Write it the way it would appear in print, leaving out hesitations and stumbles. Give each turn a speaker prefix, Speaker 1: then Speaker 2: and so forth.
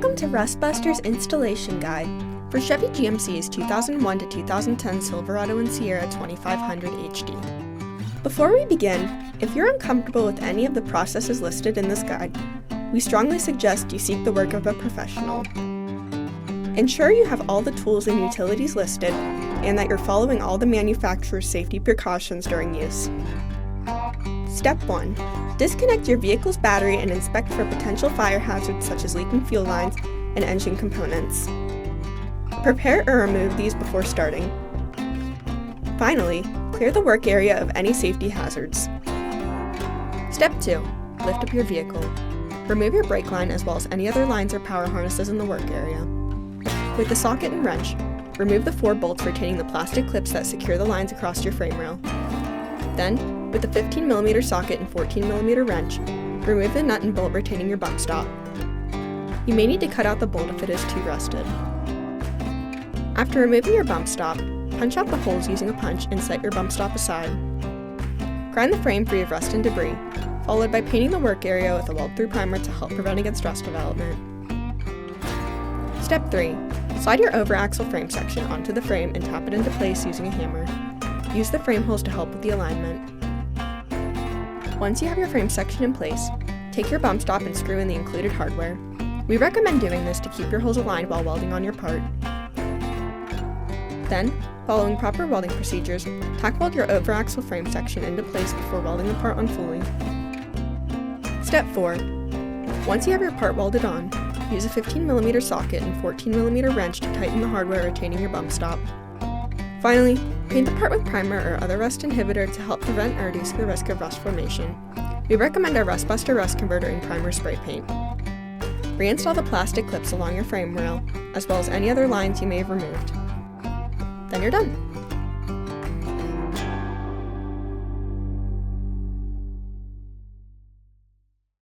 Speaker 1: Welcome to Rustbuster's Installation Guide for Chevy GMC's 2001 to 2010 Silverado and Sierra 2500 HD. Before we begin, if you're uncomfortable with any of the processes listed in this guide, we strongly suggest you seek the work of a professional. Ensure you have all the tools and utilities listed and that you're following all the manufacturer's safety precautions during use. Step 1. Disconnect your vehicle's battery and inspect for potential fire hazards such as leaking fuel lines and engine components. Prepare or remove these before starting. Finally, clear the work area of any safety hazards. Step 2. Lift up your vehicle. Remove your brake line as well as any other lines or power harnesses in the work area. With the socket and wrench, remove the 4 bolts retaining the plastic clips that secure the lines across your frame rail. Then, with the 15mm socket and 14mm wrench, remove the nut and bolt retaining your bump stop. You may need to cut out the bolt if it is too rusted. After removing your bump stop, punch out the holes using a punch and set your bump stop aside. Grind the frame free of rust and debris, followed by painting the work area with a weld-through primer to help prevent against rust development. Step 3. Slide your over-axle frame section onto the frame and tap it into place using a hammer. Use the frame holes to help with the alignment. Once you have your frame section in place, take your bump stop and screw in the included hardware. We recommend doing this to keep your holes aligned while welding on your part. Then, following proper welding procedures, tack weld your over-axle frame section into place before welding the part on fully. Step 4. Once you have your part welded on, use a 15mm socket and 14mm wrench to tighten the hardware retaining your bump stop. Finally, paint the part with primer or other rust inhibitor to help prevent or reduce the risk of rust formation. We recommend our Rustbuster Rust Converter and Primer Spray Paint. Reinstall the plastic clips along your frame rail, as well as any other lines you may have removed. Then you're done!